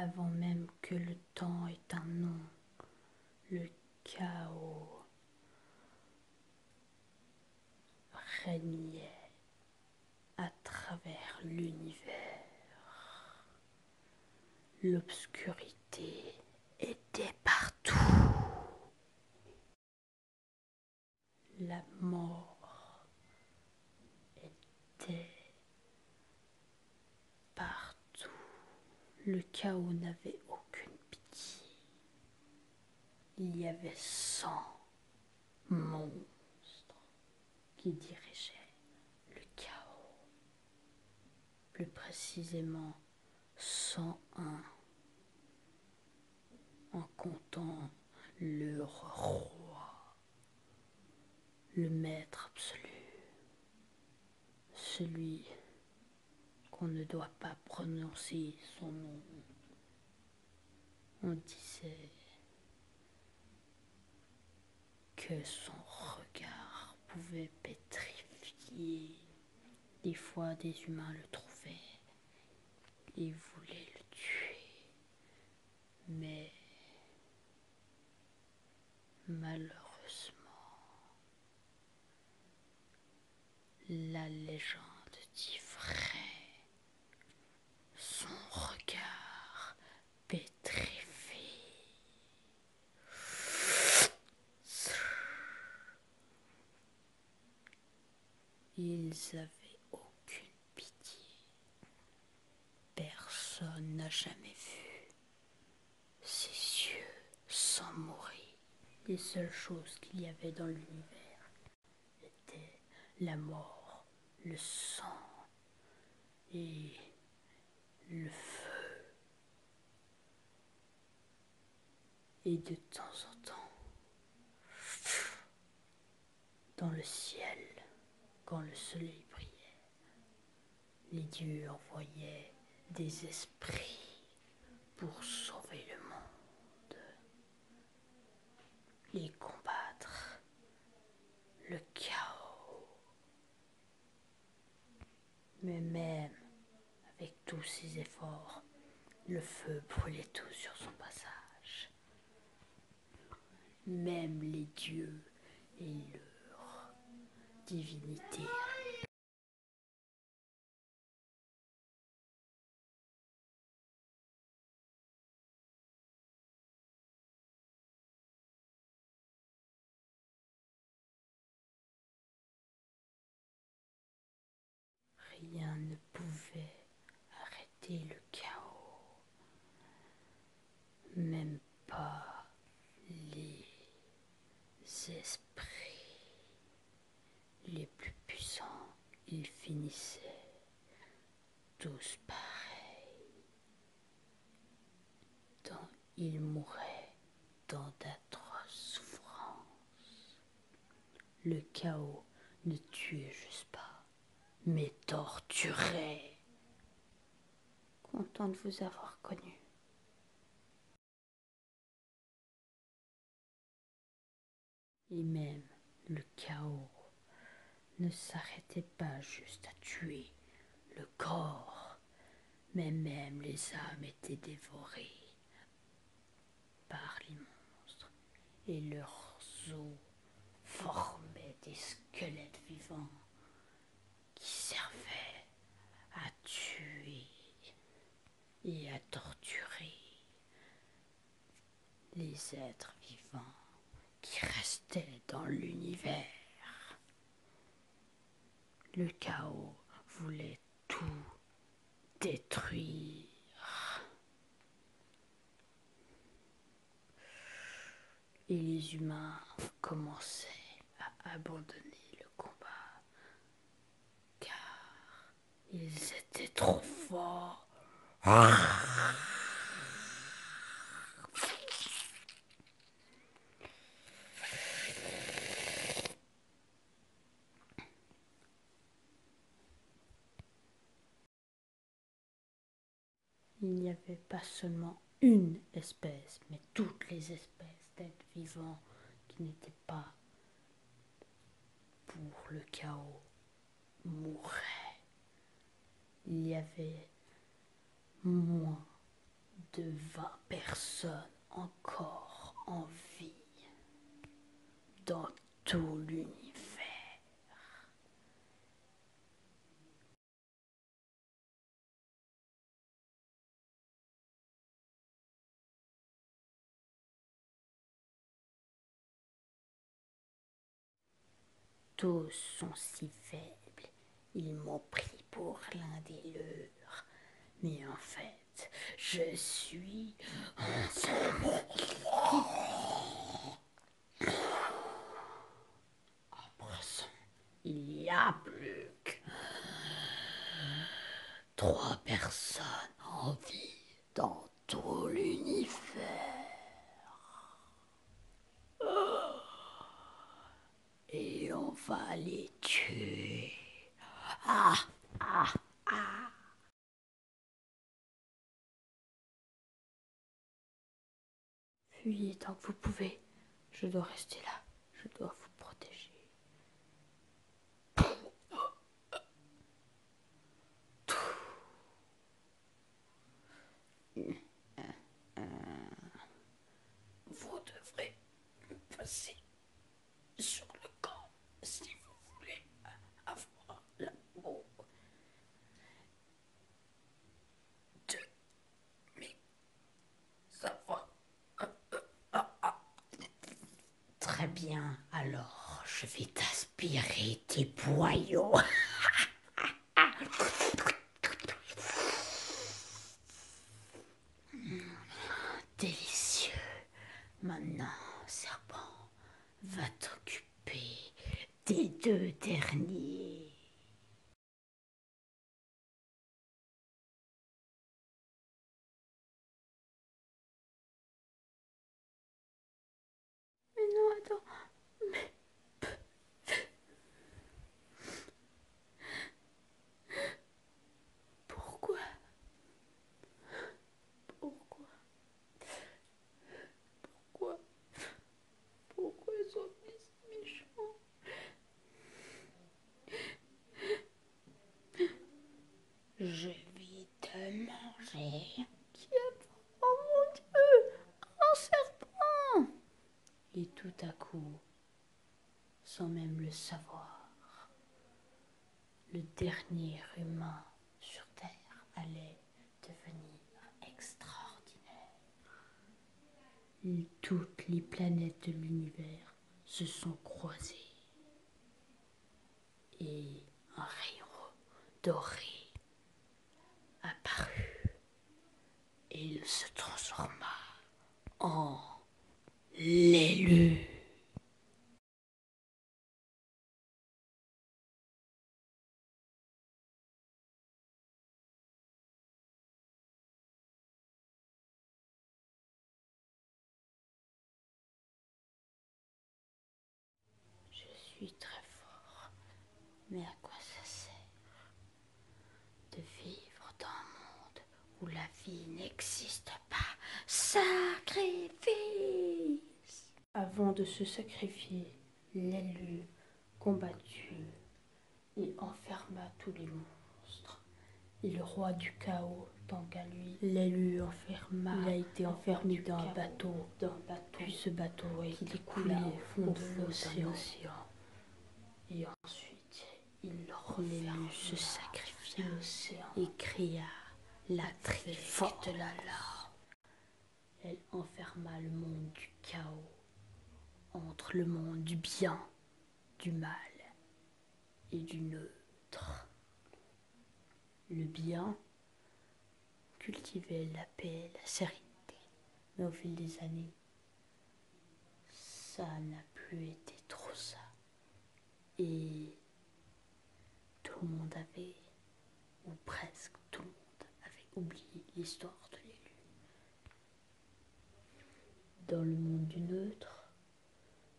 avant même que le temps ait un nom, le chaos régnait à travers l'univers. L'obscurité était partout. La mort était partout. Le chaos n'avait aucune pitié. Il y avait 100 monstres qui dirigeaient le chaos. Plus précisément 101 en comptant le roi, le maître absolu, celui qu'on ne doit pas prononcer son nom. On disait que son regard pouvait pétrifier. Des fois, des humains le trouvaient et voulaient le tuer. Mais malheureusement, la légende dit vrai. Son regard pétrifié. Ils avaient aucune pitié. Personne n'a jamais vu ces cieux sans mourir. Les seules choses qu'il y avait dans l'univers étaient la mort, le sang et le feu. Et de temps en temps, dans le ciel, quand le soleil brillait, les dieux envoyaient des esprits pour sauver le monde et combattre le chaos. Mais même avec tous ses efforts, le feu brûlait tout sur son passage. Même les dieux et leur divinité. Rien ne pouvait arrêter le chaos, même pas les esprits les plus puissants. Ils finissaient tous pareils. Ils mouraient dans d'atroces souffrances. Le chaos ne tuait juste pas, mais torturait. Content de vous avoir connu. Et même le chaos ne s'arrêtait pas juste à tuer le corps, mais même les âmes étaient dévorées par les monstres et leurs os formaient des squelettes vivants qui servaient à tuer et à torturer les êtres vivants qui restaient dans l'univers. Le chaos voulait tout détruire. Et les humains commençaient à abandonner le combat, car ils étaient trop forts. Il n'y avait pas seulement une espèce, mais toutes les espèces d'êtres vivants qui n'étaient pas pour le chaos mouraient. Il y avait moins de 20 personnes encore en vie dans tout l'univers. Tous sont si faibles, ils m'ont pris pour l'un des leurs. Mais en fait, je suis... À présent, il n'y a plus que 3 personnes en vie dans tout l'univers. Et on va les tuer. Ah, ah, ah. Fuyez tant que vous pouvez. Je dois rester là. Je dois vous protéger. Vous devrez passer sur le camp si vous voulez avoir l'amour de mes enfants. Très bien, alors je vais t'aspirer tes boyaux. Délicieux. Maintenant, serpent, va t'occuper des 2 derniers. Mais non, attends. Pourquoi? Pourquoi? Pourquoi? Pourquoi ils sont si méchants? Je vais te manger. Qui est... Oh mon Dieu! Un serpent! Et tout à coup, sans même le savoir, le dernier humain sur Terre allait devenir extraordinaire. Toutes les planètes de l'univers se sont croisées et un rayon doré apparut et il se transforma en l'élu. Je suis très fort, mais à quoi ça sert de vivre dans un monde où la vie n'existe pas? Sacrifice! Avant de se sacrifier, l'élu combattu et enferma tous les monstres. Et le roi du chaos, tant qu'à lui, l'élu enferma. Il a été enfermé dans un bateau, puis ce bateau il coulé au fond de l'océan. Et ensuite, l'élu se sacrifia et cria la forte de la larme. Elle enferma le monde du chaos entre le monde du bien, du mal et du neutre. Le bien cultivait la paix et la sérénité, mais au fil des années, ça n'a plus été trop ça. Et tout le monde avait, ou presque tout le monde avait oublié l'histoire de l'élu. Dans le monde du neutre,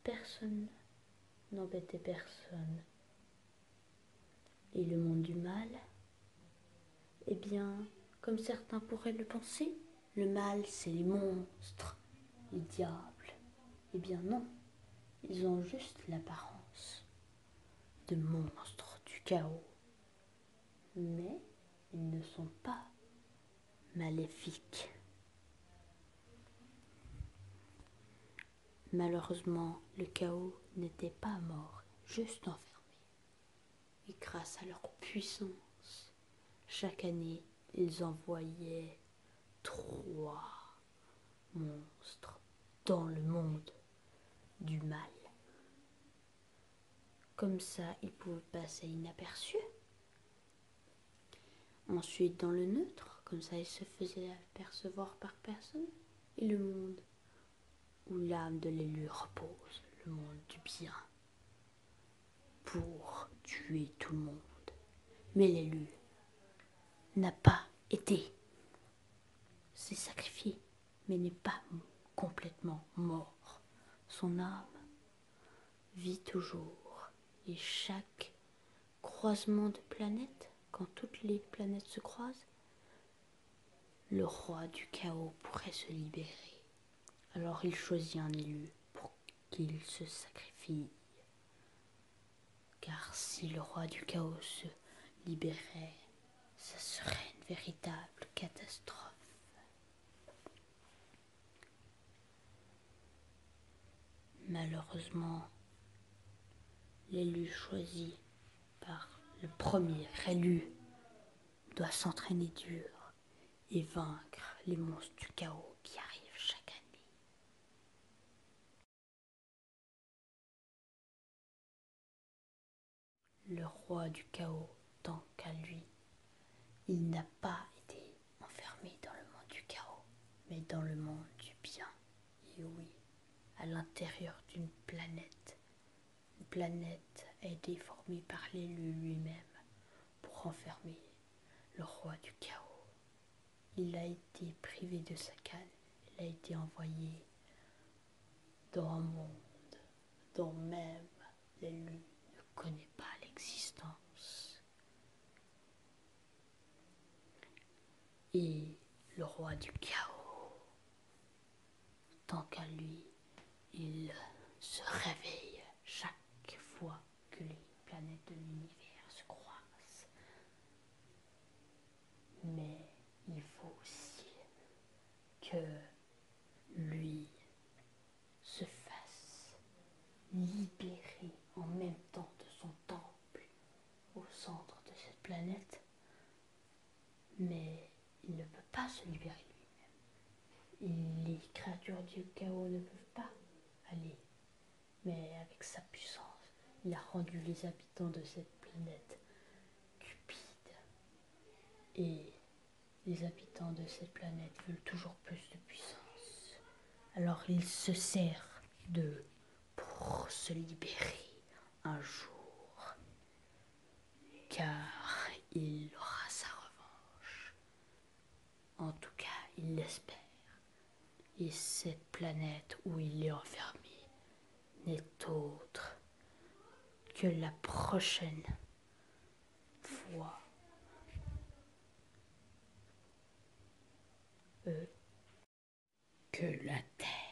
personne n'embêtait personne. Et le monde du mal, eh bien, comme certains pourraient le penser, le mal c'est les monstres, les diables. Eh bien non, ils ont juste l'apparence de monstres du chaos. Mais ils ne sont pas maléfiques. Malheureusement, le chaos n'était pas mort, juste enfermé. Et grâce à leur puissance, chaque année, ils envoyaient 3 monstres dans le monde du mal. Comme ça, ils pouvaient passer inaperçus. Ensuite, dans le neutre, comme ça, ils se faisaient apercevoir par personne. Et le monde où l'âme de l'élu repose, le monde du bien, pour tuer tout le monde. Mais l'élu n'a pas été, s'est sacrifié, mais n'est pas complètement mort. Son âme vit toujours, et chaque croisement de planètes, quand toutes les planètes se croisent, le roi du chaos pourrait se libérer. Alors il choisit un élu pour qu'il se sacrifie. Car si le roi du chaos se libérait, ça serait une véritable catastrophe. Malheureusement, l'élu choisi par le premier élu doit s'entraîner dur et vaincre les monstres du chaos qui arrivent chaque année. Le roi du chaos, tant qu'à lui, il n'a pas été enfermé dans le monde du chaos, mais dans le monde du bien. Et oui, à l'intérieur d'une planète. Une planète a été formée par l'élu lui-même pour renfermer le roi du chaos. Il a été privé de sa canne, il a été envoyé dans un monde dont même l'élu ne connaît pas l'existence. Et le roi du chaos, tant qu'à lui, il se réveille chaque fois que les planètes de l'univers se croisent. Mais il faut aussi que lui se fasse libérer en même temps de son temple au centre de cette planète. Mais il ne peut pas se libérer lui-même. Les créatures du chaos ne peuvent pas aller. Mais avec sa puissance, il a rendu les habitants de cette planète cupides. Et les habitants de cette planète veulent toujours plus de puissance. Alors il se sert d'eux pour se libérer un jour. Car il aura sa revanche. En tout cas, il l'espère. Et cette planète où il est enfermé n'est autre que la prochaine fois que la Terre